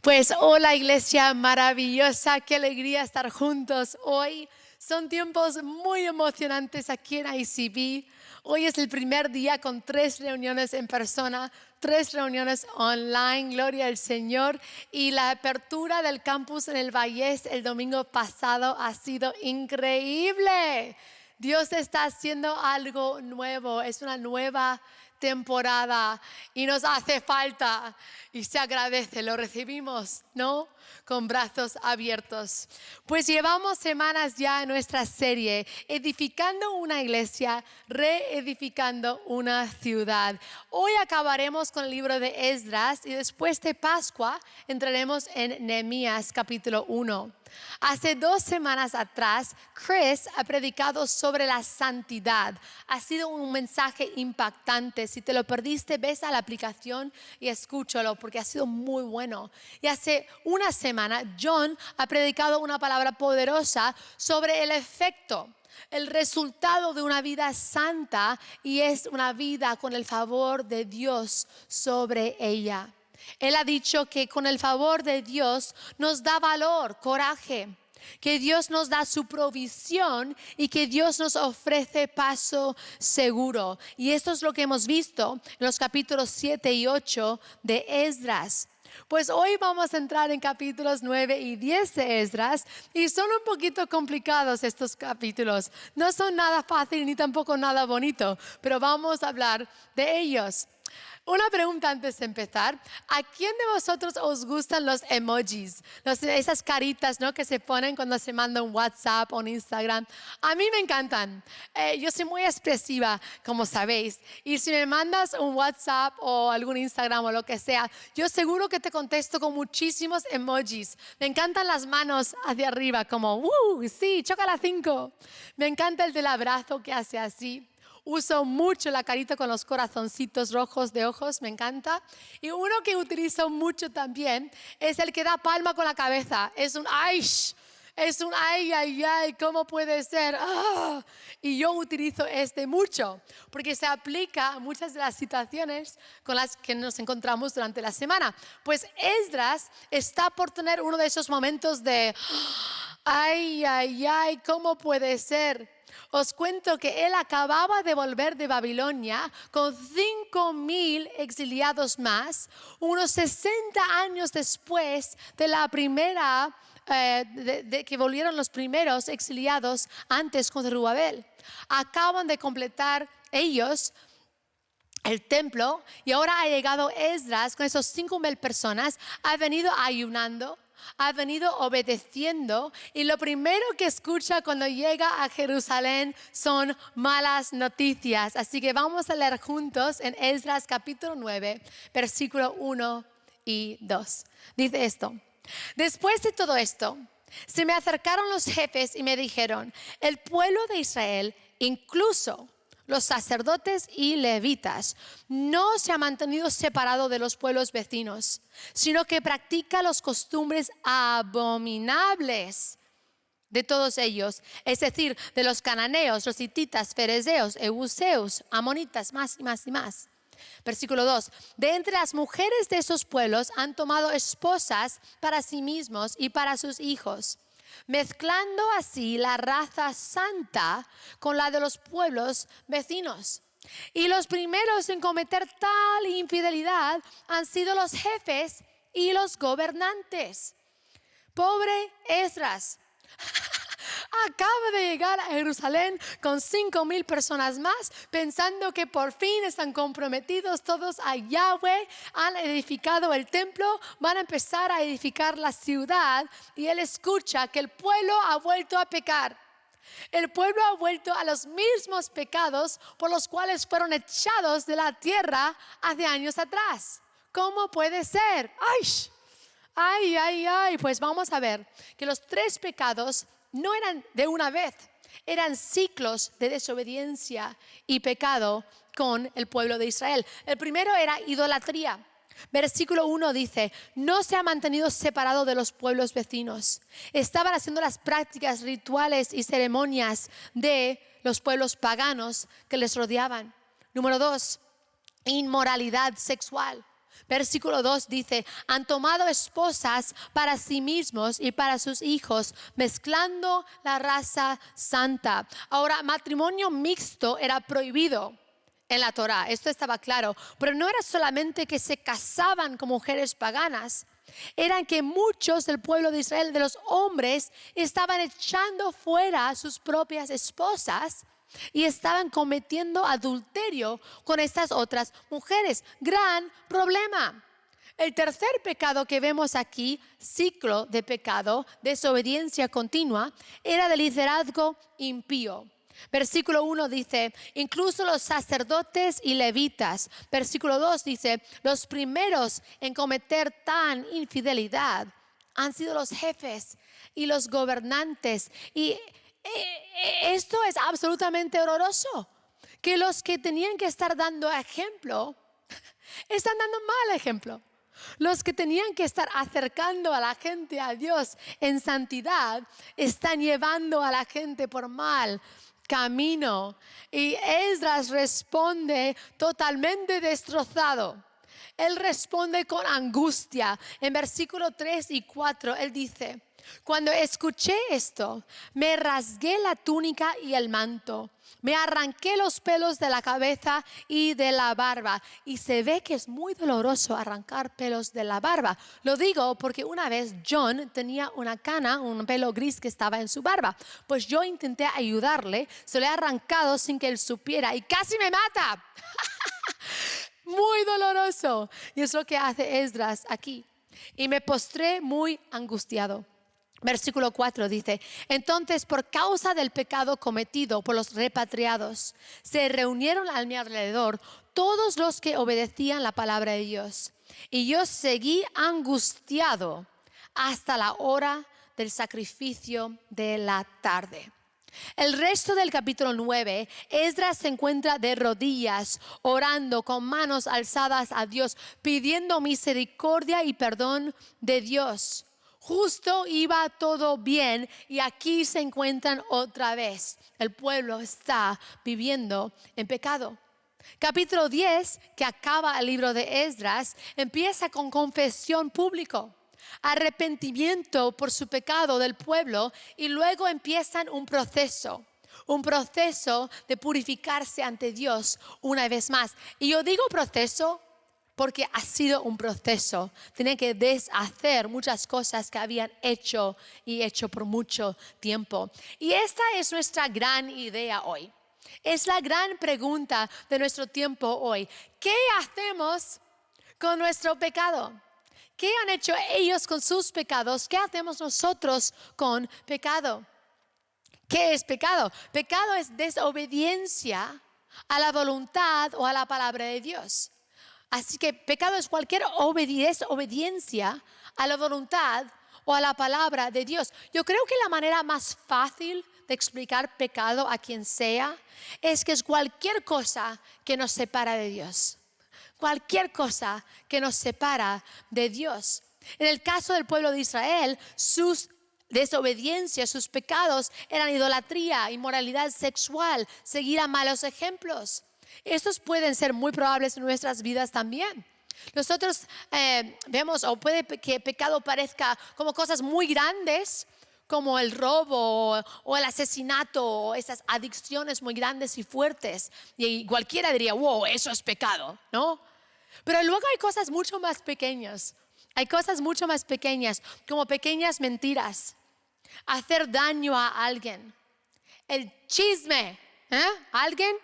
Pues hola iglesia maravillosa, qué alegría estar juntos hoy. Son tiempos muy emocionantes aquí en ICB. Hoy es el primer día con 3 reuniones en persona, 3 reuniones online, gloria al Señor. Y la apertura del campus en el Vallés el domingo pasado ha sido increíble. Dios está haciendo algo nuevo, es una nueva temporada y nos hace falta y se agradece, lo recibimos, ¿no? Con brazos abiertos. Pues llevamos semanas ya en nuestra serie edificando una iglesia, reedificando una ciudad. Hoy acabaremos con el libro de Esdras y después de Pascua entraremos en Nehemías capítulo 1. Hace 2 semanas atrás, Chris ha predicado sobre la santidad. Ha sido un mensaje impactante. Si te lo perdiste, ves a la aplicación y escúchalo porque ha sido muy bueno. Y hace una semana, John ha predicado una palabra poderosa sobre el efecto, el resultado de una vida santa, y es una vida con el favor de Dios sobre ella. Él ha dicho que con el favor de Dios nos da valor, coraje, que Dios nos da su provisión y que Dios nos ofrece paso seguro. Y esto es lo que hemos visto en los capítulos 7 y 8 de Esdras. Pues hoy vamos a entrar en capítulos 9 y 10 de Esdras y son un poquito complicados estos capítulos. No son nada fácil ni tampoco nada bonito, pero vamos a hablar de ellos. Una pregunta antes de empezar. ¿A quién de vosotros os gustan los emojis? Esas caritas, ¿no?, que se ponen cuando se manda un WhatsApp o un Instagram. A mí me encantan. Yo soy muy expresiva, como sabéis. Y si me mandas un WhatsApp o algún Instagram o lo que sea, yo seguro que te contesto con muchísimos emojis. Me encantan las manos hacia arriba, como, sí, choca la 5. Me encanta el del abrazo que hace así. Uso mucho la carita con los corazoncitos rojos de ojos, me encanta. Y uno que utilizo mucho también es el que da palma con la cabeza. Es un ay, ¿cómo puede ser? ¡Ah! Y yo utilizo mucho porque se aplica a muchas de las situaciones con las que nos encontramos durante la semana. Pues Esdras está por tener uno de esos momentos de ay, ¿cómo puede ser? Os cuento que él acababa de volver de Babilonia con 5,000 exiliados más, unos 60 años después de la primera, de que volvieron los primeros exiliados antes con Zorobabel. Acaban de completar ellos el templo y ahora ha llegado Esdras con esos 5,000 personas, ha venido ayunando, ha venido obedeciendo, y lo primero que escucha cuando llega a Jerusalén son malas noticias. Así que vamos a leer juntos en Esdras capítulo 9, versículo 1 y 2. Dice esto: después de todo esto, se me acercaron los jefes y me dijeron: el pueblo de Israel, incluso los sacerdotes y levitas, no se ha mantenido separado de los pueblos vecinos, sino que practica las costumbres abominables de todos ellos, es decir, de los cananeos, los hititas, ferezeos, euseos, amonitas, más y más y más. Versículo 2: de entre las mujeres de esos pueblos han tomado esposas para sí mismos y para sus hijos, mezclando así la raza santa con la de los pueblos vecinos. Y los primeros en cometer tal infidelidad han sido los jefes y los gobernantes. Pobre Esdras. Acaba de llegar a Jerusalén con 5,000 personas más, pensando que por fin están comprometidos todos a Yahweh, han edificado el templo, van a empezar a edificar la ciudad, y él escucha que el pueblo ha vuelto a pecar. El pueblo ha vuelto a los mismos pecados por los cuales fueron echados de la tierra hace años atrás. ¿Cómo puede ser? Ay, pues vamos a ver que los 3 pecados no eran de una vez, eran ciclos de desobediencia y pecado con el pueblo de Israel. El primero era idolatría. Versículo 1 dice: no se ha mantenido separado de los pueblos vecinos. Estaban haciendo las prácticas, rituales y ceremonias de los pueblos paganos que les rodeaban. Número 2, inmoralidad sexual. Versículo 2 dice, han tomado esposas para sí mismos y para sus hijos, mezclando la raza santa. Ahora, matrimonio mixto era prohibido en la Torá, esto estaba claro, pero no era solamente que se casaban con mujeres paganas, era que muchos del pueblo de Israel, de los hombres, estaban echando fuera a sus propias esposas y estaban cometiendo adulterio con estas otras mujeres. Gran problema. El tercer pecado que vemos aquí, ciclo de pecado, desobediencia continua, era del liderazgo impío. Versículo 1 dice, incluso los sacerdotes y levitas. Versículo 2 dice, los primeros en cometer tan infidelidad han sido los jefes y los gobernantes. Y esto es absolutamente horroroso, que los que tenían que estar dando ejemplo, están dando mal ejemplo. Los que tenían que estar acercando a la gente a Dios en santidad, están llevando a la gente por mal camino. Y Esdras responde totalmente destrozado. Él responde con angustia. En versículo 3 y 4, él dice, cuando escuché esto, me rasgué la túnica y el manto. Me arranqué los pelos de la cabeza y de la barba. Y se ve que es muy doloroso arrancar pelos de la barba. Lo digo porque una vez John tenía una cana, un pelo gris que estaba en su barba. Pues yo intenté ayudarle, se lo he arrancado sin que él supiera y casi me mata. Muy doloroso. Y es lo que hace Esdras aquí. Y me postré muy angustiado. Versículo 4 dice, entonces por causa del pecado cometido por los repatriados, se reunieron a mi alrededor todos los que obedecían la palabra de Dios. Y yo seguí angustiado hasta la hora del sacrificio de la tarde. El resto del capítulo 9, Esdras se encuentra de rodillas, orando con manos alzadas a Dios, pidiendo misericordia y perdón de Dios. Justo iba todo bien y aquí se encuentran otra vez. El pueblo está viviendo en pecado. Capítulo 10, que acaba el libro de Esdras, empieza con confesión pública, arrepentimiento por su pecado del pueblo y luego empiezan un proceso de purificarse ante Dios una vez más. Y yo digo proceso porque ha sido un proceso. Tenían que deshacer muchas cosas que habían hecho por mucho tiempo. Y esta es nuestra gran idea hoy. Es la gran pregunta de nuestro tiempo hoy. ¿Qué hacemos con nuestro pecado? ¿Qué han hecho ellos con sus pecados? ¿Qué hacemos nosotros con pecado? ¿Qué es pecado? Pecado es desobediencia a la voluntad o a la palabra de Dios. Así que pecado es cualquier desobediencia a la voluntad o a la palabra de Dios. Yo creo que la manera más fácil de explicar pecado a quien sea es que es cualquier cosa que nos separa de Dios. Cualquier cosa que nos separa de Dios. En el caso del pueblo de Israel, sus desobediencias, sus pecados eran idolatría, inmoralidad sexual, seguir a malos ejemplos. Estos pueden ser muy probables en nuestras vidas también. Nosotros vemos, o puede que pecado parezca como cosas muy grandes, como el robo o el asesinato, o esas adicciones muy grandes y fuertes. Y cualquiera diría, wow, eso es pecado, ¿no? Pero luego hay cosas mucho más pequeñas. Hay cosas mucho más pequeñas, como pequeñas mentiras, hacer daño a alguien, el chisme, ¿alguien?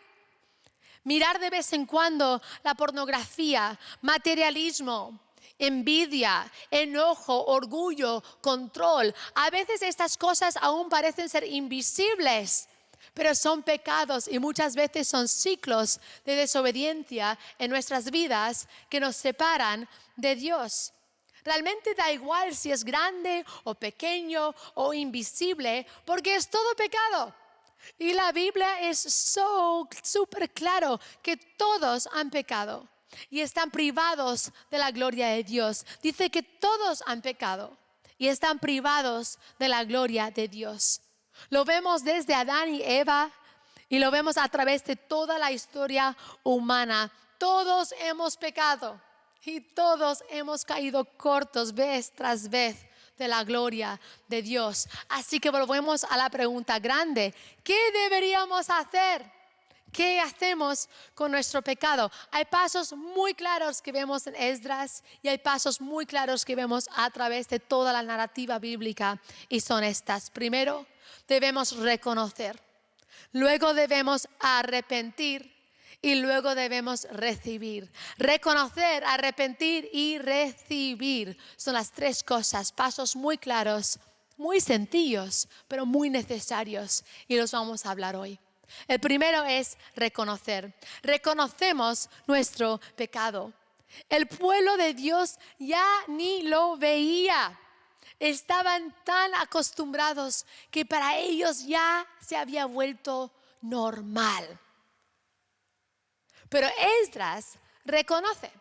Mirar de vez en cuando la pornografía, materialismo, envidia, enojo, orgullo, control. A veces estas cosas aún parecen ser invisibles, pero son pecados y muchas veces son ciclos de desobediencia en nuestras vidas que nos separan de Dios. Realmente da igual si es grande o pequeño o invisible, porque es todo pecado. Y la Biblia es súper claro que todos han pecado y están privados de la gloria de Dios. Dice que todos han pecado y están privados de la gloria de Dios. Lo vemos desde Adán y Eva y lo vemos a través de toda la historia humana. Todos hemos pecado. Y todos hemos caído cortos vez tras vez de la gloria de Dios. Así que volvemos a la pregunta grande. ¿Qué deberíamos hacer? ¿Qué hacemos con nuestro pecado? Hay pasos muy claros que vemos en Esdras y hay pasos muy claros que vemos a través de toda la narrativa bíblica y son estas. Primero, debemos reconocer. Luego debemos arrepentir. Y luego debemos recibir. Reconocer, arrepentir y recibir. Son las tres cosas, pasos muy claros, muy sencillos, pero muy necesarios. Y los vamos a hablar hoy. El primero es reconocer. Reconocemos nuestro pecado. El pueblo de Dios ya ni lo veía. Estaban tan acostumbrados que para ellos ya se había vuelto normal. Pero Esdras reconoce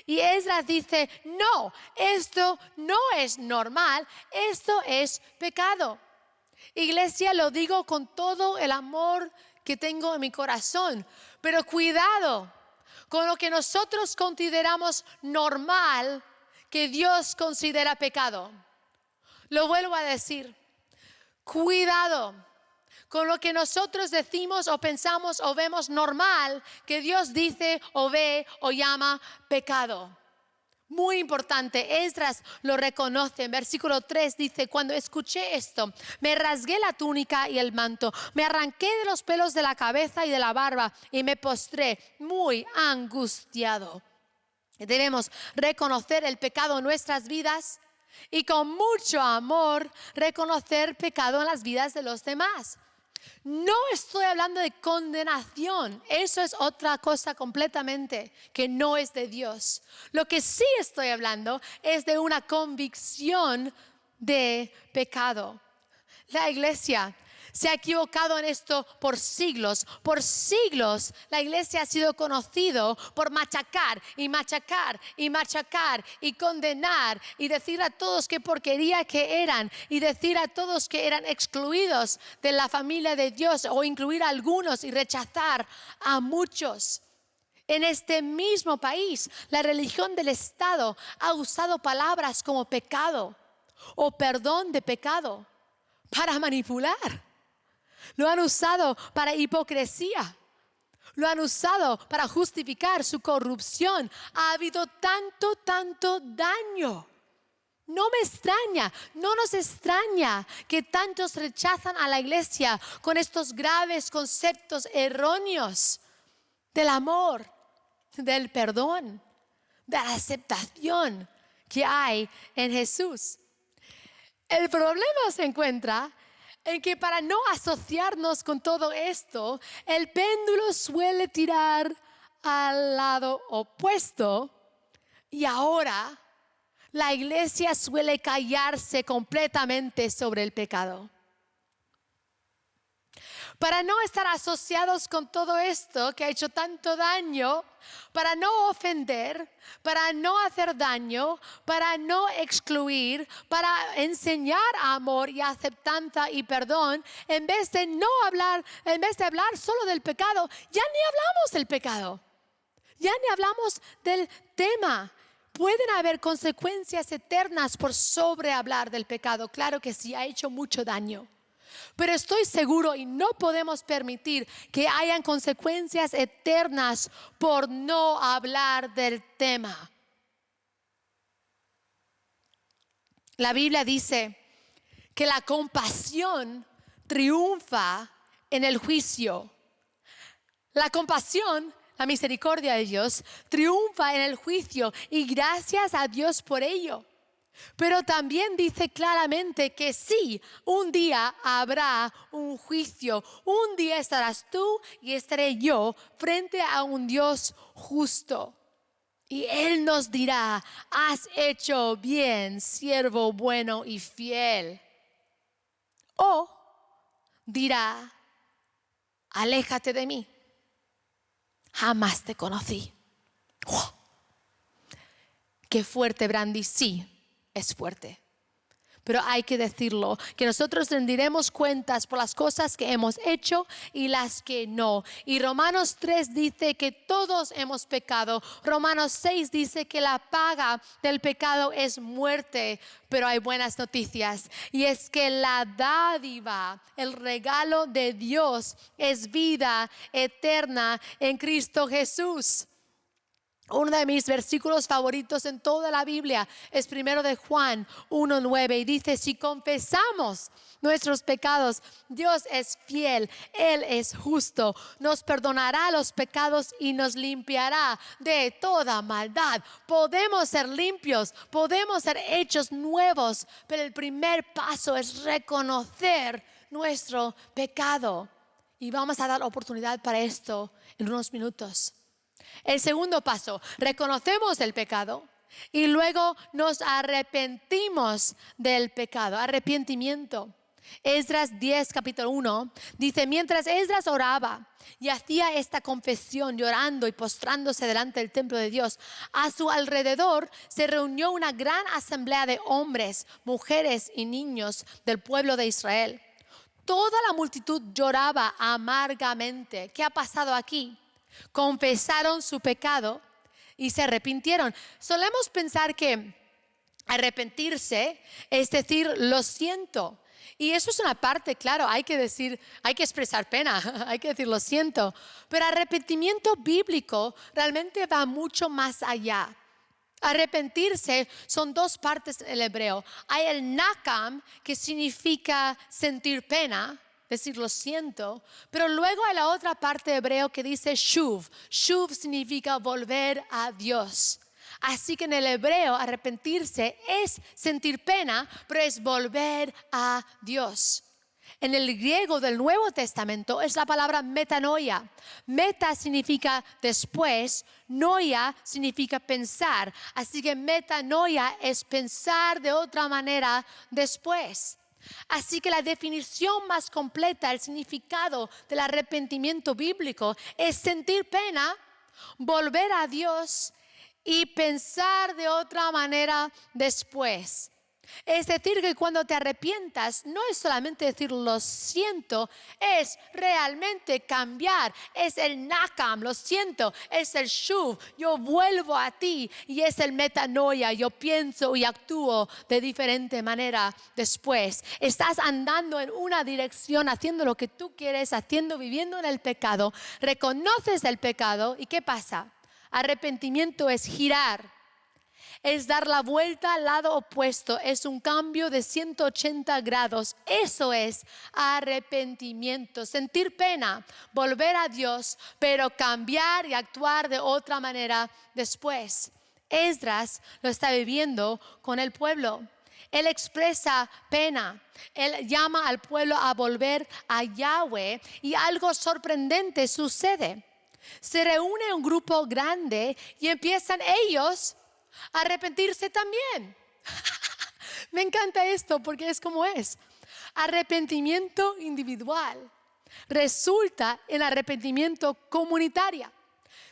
y Esdras dice, no, esto no es normal, esto es pecado. Iglesia, lo digo con todo el amor que tengo en mi corazón, pero cuidado con lo que nosotros consideramos normal que Dios considera pecado. Lo vuelvo a decir, cuidado con lo que nosotros decimos o pensamos o vemos normal, que Dios dice o ve o llama pecado. Muy importante, Esdras lo reconoce. En versículo 3 dice, cuando escuché esto, me rasgué la túnica y el manto, me arranqué de los pelos de la cabeza y de la barba y me postré muy angustiado. Debemos reconocer el pecado en nuestras vidas y con mucho amor reconocer pecado en las vidas de los demás. No estoy hablando de condenación, eso es otra cosa completamente que no es de Dios. Lo que sí estoy hablando es de una convicción de pecado. La iglesia se ha equivocado en esto por siglos. Por siglos la iglesia ha sido conocido por machacar y machacar y machacar y condenar y decir a todos qué porquería que eran y decir a todos que eran excluidos de la familia de Dios o incluir a algunos y rechazar a muchos. En este mismo país, la religión del Estado ha usado palabras como pecado o perdón de pecado para manipular. Lo han usado para hipocresía. Lo han usado para justificar su corrupción. Ha habido tanto daño. No me extraña, no nos extraña que tantos rechazan a la iglesia con estos graves conceptos erróneos del amor, del perdón, de la aceptación que hay en Jesús. El problema se encuentra en que para no asociarnos con todo esto, el péndulo suele tirar al lado opuesto y ahora la iglesia suele callarse completamente sobre el pecado. Para no estar asociados con todo esto que ha hecho tanto daño, para no ofender, para no hacer daño, para no excluir, para enseñar amor y aceptanza y perdón, en vez de hablar solo del pecado, ya ni hablamos del pecado, ya ni hablamos del tema. Pueden haber consecuencias eternas por sobrehablar del pecado, claro que sí, ha hecho mucho daño. Pero estoy seguro y no podemos permitir que hayan consecuencias eternas por no hablar del tema. La Biblia dice que la compasión triunfa en el juicio. La compasión, la misericordia de Dios, triunfa en el juicio y gracias a Dios por ello. Pero también dice claramente que sí, un día habrá un juicio. Un día estarás tú y estaré yo frente a un Dios justo. Y Él nos dirá, has hecho bien, siervo bueno y fiel. O dirá, aléjate de mí, jamás te conocí. ¡Oh! Qué fuerte, Brandy, sí. Es fuerte, pero hay que decirlo, que nosotros rendiremos cuentas por las cosas que hemos hecho y las que no. Y Romanos 3 dice que todos hemos pecado. Romanos 6 dice que la paga del pecado es muerte, pero hay buenas noticias. Y es que la dádiva, el regalo de Dios es vida eterna en Cristo Jesús. Uno de mis versículos favoritos en toda la Biblia es primero de Juan 1:9 y dice: si confesamos nuestros pecados, Dios es fiel, Él es justo, nos perdonará los pecados y nos limpiará de toda maldad. Podemos ser limpios, podemos ser hechos nuevos, pero el primer paso es reconocer nuestro pecado. Y vamos a dar oportunidad para esto en unos minutos. El segundo paso, reconocemos el pecado y luego nos arrepentimos del pecado, arrepentimiento. Esdras 10, capítulo 1, dice: mientras Esdras oraba y hacía esta confesión, llorando y postrándose delante del templo de Dios, a su alrededor se reunió una gran asamblea de hombres, mujeres y niños del pueblo de Israel. Toda la multitud lloraba amargamente. ¿Qué ha pasado aquí? Confesaron su pecado y se arrepintieron. Solemos pensar que arrepentirse es decir lo siento. Y eso es una parte, claro, hay que decir, hay que expresar pena, hay que decir lo siento. Pero arrepentimiento bíblico realmente va mucho más allá. Arrepentirse son dos partes en el hebreo. Hay el nakam, que significa sentir pena, decir lo siento, pero luego hay la otra parte de hebreo que dice shuv. Shuv significa volver a Dios. Así que en el hebreo arrepentirse es sentir pena, pero es volver a Dios. En el griego del Nuevo Testamento es la palabra metanoia. Meta significa después, noia significa pensar. Así que metanoia es pensar de otra manera después. Así que la definición más completa, el significado del arrepentimiento bíblico es sentir pena, volver a Dios y pensar de otra manera después. Es decir, que cuando te arrepientas no es solamente decir lo siento, es realmente cambiar. Es el nakam, lo siento, es el shuv, yo vuelvo a ti, y es el metanoia, yo pienso y actúo de diferente manera después. Estás andando en una dirección, haciendo lo que tú quieres, viviendo en el pecado, reconoces el pecado y ¿qué pasa? Arrepentimiento es girar. Es dar la vuelta al lado opuesto, es un cambio de 180 grados. Eso es arrepentimiento, sentir pena, volver a Dios, pero cambiar y actuar de otra manera después. Esdras lo está viviendo con el pueblo. Él expresa pena, él llama al pueblo a volver a Yahweh y algo sorprendente sucede. Se reúne un grupo grande y empiezan ellos a arrepentirse también. Me encanta esto porque es como es. Arrepentimiento individual resulta en arrepentimiento comunitario.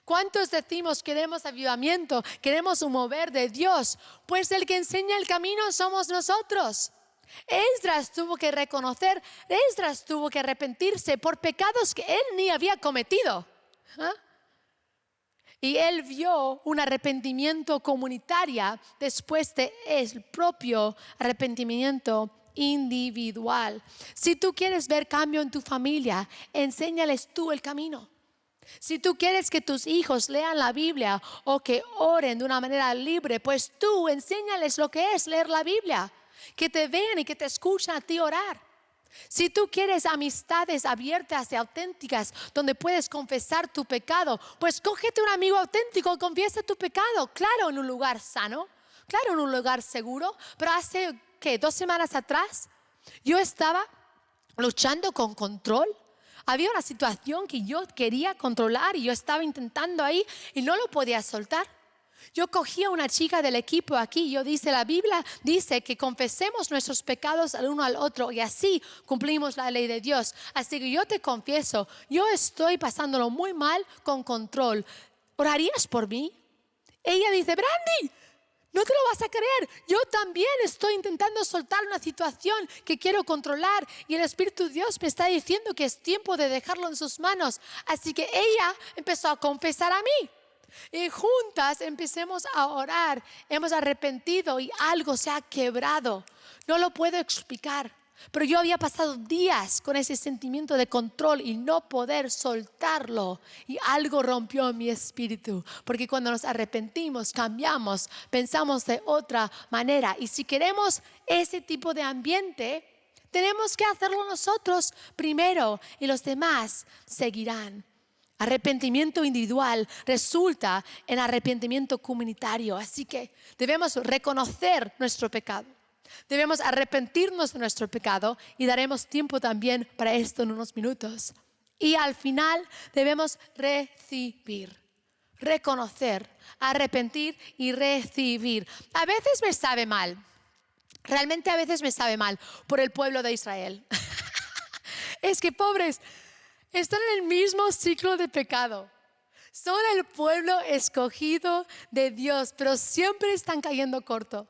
¿Cuántos decimos queremos avivamiento, queremos un mover de Dios? Pues el que enseña el camino somos nosotros. Esdras tuvo que reconocer, Esdras tuvo que arrepentirse por pecados que él ni había cometido. Y él vio un arrepentimiento comunitario después de el propio arrepentimiento individual. Si tú quieres ver cambio en tu familia, enséñales tú el camino. Si tú quieres que tus hijos lean la Biblia o que oren de una manera libre, pues tú enséñales lo que es leer la Biblia. Que te vean y que te escuchen a ti orar. Si tú quieres amistades abiertas y auténticas donde puedes confesar tu pecado, pues cógete un amigo auténtico, confiesa tu pecado. Claro, en un lugar sano, claro, en un lugar seguro. Pero hace, 2 semanas atrás, yo estaba luchando con control. Había una situación que yo quería controlar y yo estaba intentando ahí y no lo podía soltar. Yo cogí a una chica del equipo aquí, la Biblia dice que confesemos nuestros pecados al uno al otro y así cumplimos la ley de Dios. Así que yo te confieso, yo estoy pasándolo muy mal con control. ¿Orarías por mí? Ella dice, Brandy, No te lo vas a creer. Yo también estoy intentando soltar una situación que quiero controlar y el Espíritu de Dios me está diciendo que es tiempo de dejarlo en sus manos. Así que ella empezó a confesar a mí. Y juntas empecemos a orar. Hemos arrepentido y algo se ha quebrado. No lo puedo explicar. Pero yo había pasado días con ese sentimiento de control y no poder soltarlo. Y algo rompió en mi espíritu. Porque cuando nos arrepentimos, cambiamos, pensamos de otra manera. Y si queremos ese tipo de ambiente, tenemos que hacerlo nosotros primero y los demás seguirán. Arrepentimiento individual resulta en arrepentimiento comunitario. Así que debemos reconocer nuestro pecado. Debemos arrepentirnos de nuestro pecado y daremos tiempo también para esto en unos minutos. Y al final debemos recibir, reconocer, arrepentir y recibir. A veces me sabe mal, realmente a veces me sabe mal por el pueblo de Israel. Es que pobres, están en el mismo ciclo de pecado. Son el pueblo escogido de Dios, pero siempre están cayendo corto.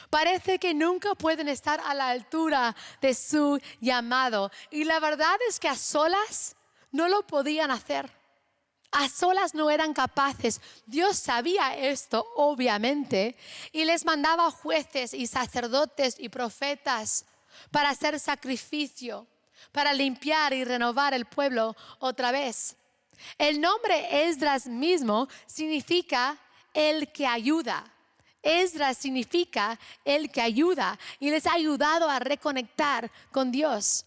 Parece que nunca pueden estar a la altura de su llamado. Y la verdad es que a solas no lo podían hacer. A solas no eran capaces. Dios sabía esto, obviamente, y les mandaba jueces y sacerdotes y profetas para hacer sacrificio, para limpiar y renovar el pueblo otra vez. El nombre Esdras mismo significa el que ayuda. Esdras significa el que ayuda y les ha ayudado a reconectar con Dios.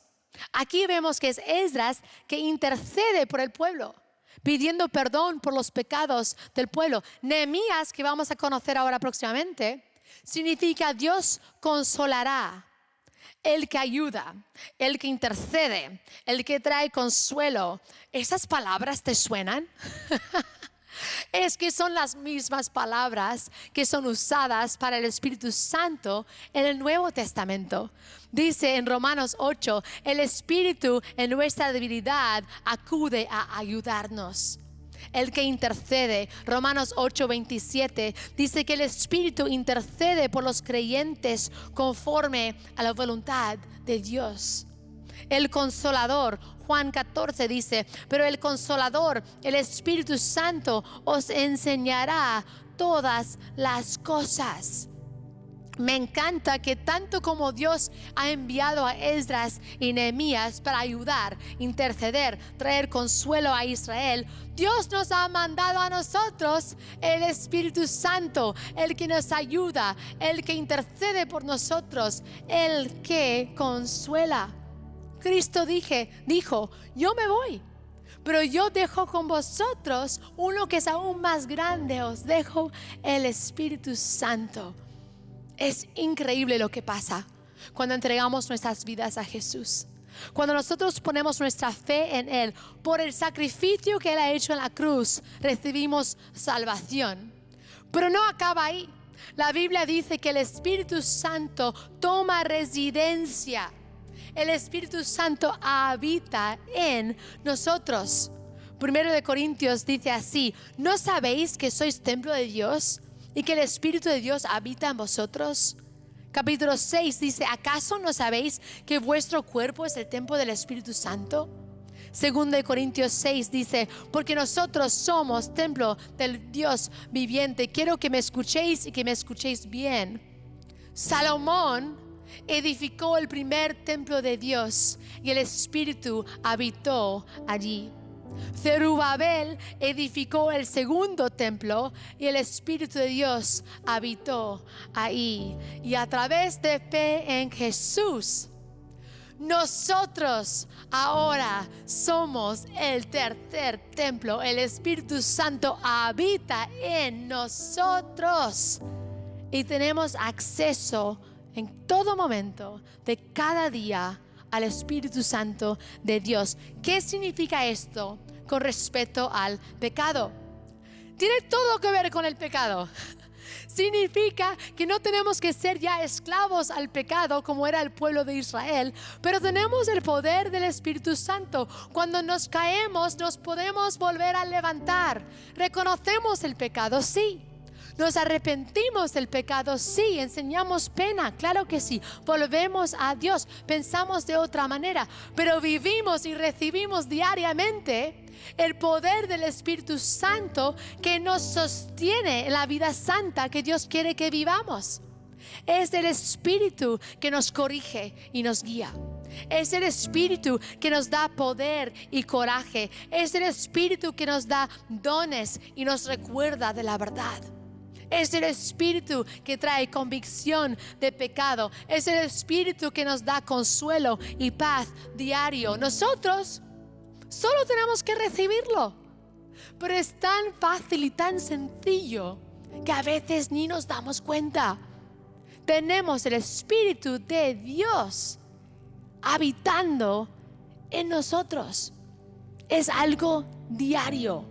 Aquí vemos que es Esdras que intercede por el pueblo, pidiendo perdón por los pecados del pueblo. Nehemías, que vamos a conocer ahora próximamente, significa Dios consolará. El que ayuda, el que intercede, el que trae consuelo. ¿Esas palabras te suenan? Es que son las mismas palabras que son usadas para el Espíritu Santo en el Nuevo Testamento. Dice en Romanos 8, el Espíritu en nuestra debilidad acude a ayudarnos. El que intercede, Romanos 8:27, dice que el Espíritu intercede por los creyentes conforme a la voluntad de Dios. El Consolador, Juan 14 dice, pero el Consolador, el Espíritu Santo, os enseñará todas las cosas. Me encanta que tanto como Dios ha enviado a Esdras y Nehemías para ayudar, interceder, traer consuelo a Israel, Dios nos ha mandado a nosotros el Espíritu Santo, el que nos ayuda, el que intercede por nosotros, el que consuela. Cristo dijo, yo me voy, pero yo dejo con vosotros uno que es aún más grande, os dejo el Espíritu Santo. Es increíble lo que pasa cuando entregamos nuestras vidas a Jesús. Cuando nosotros ponemos nuestra fe en Él, por el sacrificio que Él ha hecho en la cruz, recibimos salvación. Pero no acaba ahí. La Biblia dice que el Espíritu Santo toma residencia. El Espíritu Santo habita en nosotros. 1 Corintios dice así: ¿no sabéis que sois templo de Dios y que el Espíritu de Dios habita en vosotros? Capítulo 6 dice: ¿acaso no sabéis que vuestro cuerpo es el templo del Espíritu Santo? 2 Corintios 6 dice: porque nosotros somos templo del Dios viviente. Quiero que me escuchéis y que me escuchéis bien. Salomón edificó el primer templo de Dios y el Espíritu habitó allí. Zerubabel edificó el segundo templo y el Espíritu de Dios habitó ahí. Y a través de fe en Jesús, nosotros ahora somos el tercer templo. El Espíritu Santo habita en nosotros y tenemos acceso en todo momento de cada día al Espíritu Santo de Dios. ¿Qué significa esto con respecto al pecado? Tiene todo que ver con el pecado. Significa que no tenemos que ser ya esclavos al pecado como era el pueblo de Israel, pero tenemos el poder del Espíritu Santo. Cuando nos caemos, nos podemos volver a levantar. Reconocemos el pecado, sí. Nos arrepentimos del pecado, sí. Enseñamos pena, claro que sí. Volvemos a Dios, pensamos de otra manera, pero vivimos y recibimos diariamente el poder del Espíritu Santo que nos sostiene en la vida santa que Dios quiere que vivamos. Es el Espíritu que nos corrige y nos guía. Es el Espíritu que nos da poder y coraje. Es el Espíritu que nos da dones y nos recuerda de la verdad. Es el Espíritu que trae convicción de pecado. Es el Espíritu que nos da consuelo y paz diario. Nosotros solo tenemos que recibirlo. Pero es tan fácil y tan sencillo que a veces ni nos damos cuenta. Tenemos el Espíritu de Dios habitando en nosotros. Es algo diario.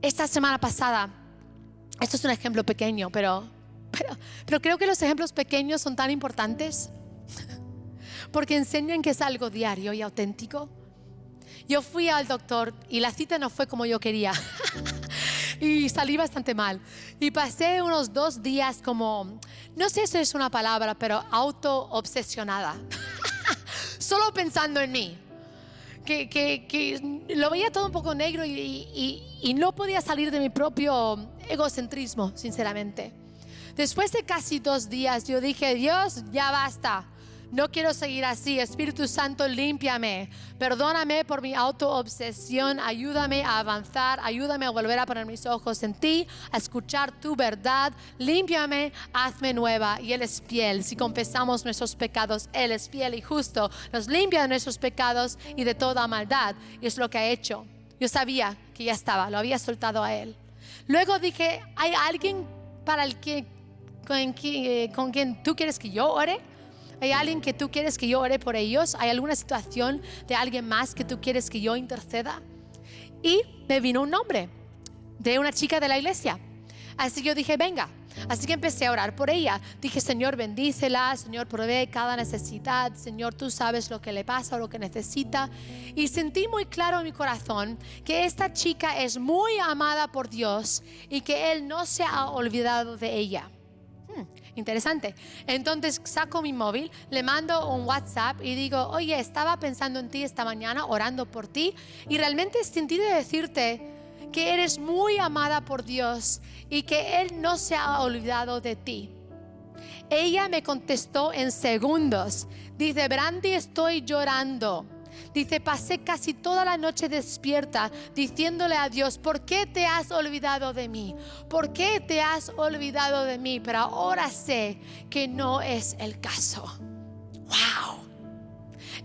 Esta semana pasada, esto es un ejemplo pequeño, pero creo que los ejemplos pequeños son tan importantes porque enseñan que es algo diario y auténtico. Yo fui al doctor y la cita no fue como yo quería y salí bastante mal. Y pasé unos 2 días como, no sé si es una palabra, pero auto-obsesionada. Solo pensando en mí. Que lo veía todo un poco negro y no podía salir de mi propio egocentrismo, sinceramente. Después de casi 2 días yo dije, Dios, ya basta. No quiero seguir así. Espíritu Santo, límpiame. Perdóname por mi autoobsesión. Ayúdame a avanzar. Ayúdame a volver a poner mis ojos en ti, a escuchar tu verdad. Límpiame, hazme nueva. Y Él es fiel. Si confesamos nuestros pecados, Él es fiel y justo. Nos limpia de nuestros pecados y de toda maldad. Y es lo que ha hecho. Yo sabía que ya estaba. Lo había soltado a Él. Luego dije, ¿hay alguien con quien tú quieres que yo ore? ¿Hay alguien que tú quieres que yo ore por ellos? ¿Hay alguna situación de alguien más que tú quieres que yo interceda? Y me vino un nombre de una chica de la iglesia. Así que yo dije, venga. Así que empecé a orar por ella. Dije, Señor, bendícela. Señor, provee cada necesidad. Señor, tú sabes lo que le pasa o lo que necesita. Y sentí muy claro en mi corazón que esta chica es muy amada por Dios y que Él no se ha olvidado de ella. Interesante. Entonces saco mi móvil, le mando un WhatsApp y digo, oye, estaba pensando en ti esta mañana, orando por ti, y realmente sentí de decirte que eres muy amada por Dios y que Él no se ha olvidado de ti. Ella me contestó en segundos. Dice, Brandy, estoy llorando. Dice, pasé casi toda la noche despierta diciéndole a Dios, ¿por qué te has olvidado de mí? ¿Por qué te has olvidado de mí? Pero ahora sé que no es el caso. ¡Wow!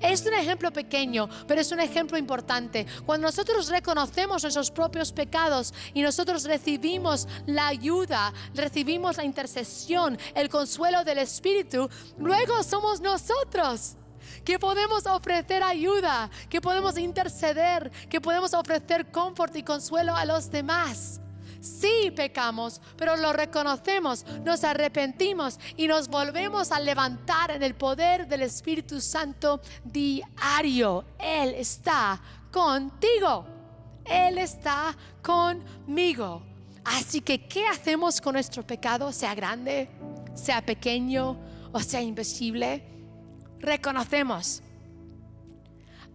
Es un ejemplo pequeño, pero es un ejemplo importante. Cuando nosotros reconocemos nuestros propios pecados y nosotros recibimos la ayuda, recibimos la intercesión, el consuelo del Espíritu, luego somos nosotros que podemos ofrecer ayuda, que podemos interceder, que podemos ofrecer confort y consuelo a los demás. Sí pecamos, pero lo reconocemos, nos arrepentimos y nos volvemos a levantar en el poder del Espíritu Santo diario. Él está contigo. Él está conmigo. Así que, ¿qué hacemos con nuestro pecado? Sea grande, sea pequeño o sea invisible. Reconocemos,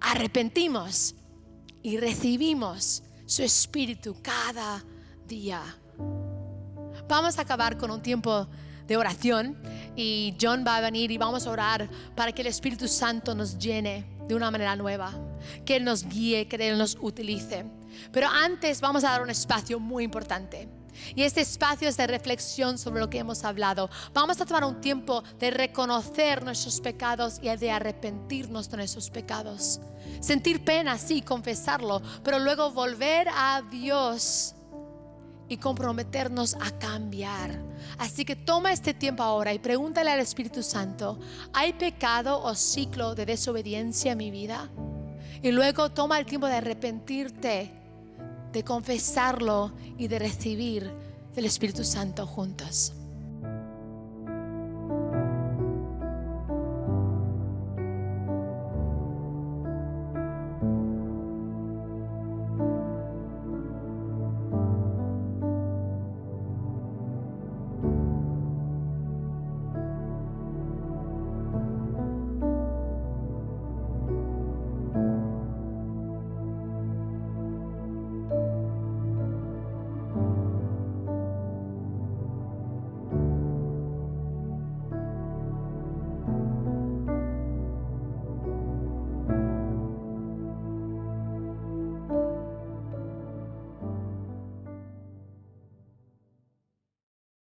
arrepentimos y recibimos su Espíritu cada día. Vamos a acabar con un tiempo de oración y John va a venir y vamos a orar para que el Espíritu Santo nos llene de una manera nueva, que Él nos guíe, que Él nos utilice. Pero antes vamos a dar un espacio muy importante. Y este espacio es de reflexión sobre lo que hemos hablado. Vamos a tomar un tiempo de reconocer nuestros pecados y de arrepentirnos de nuestros pecados. Sentir pena, sí, confesarlo, pero luego volver a Dios y comprometernos a cambiar. Así que toma este tiempo ahora y pregúntale al Espíritu Santo, ¿hay pecado o ciclo de desobediencia en mi vida? Y luego toma el tiempo de arrepentirte, de confesarlo y de recibir del Espíritu Santo juntos.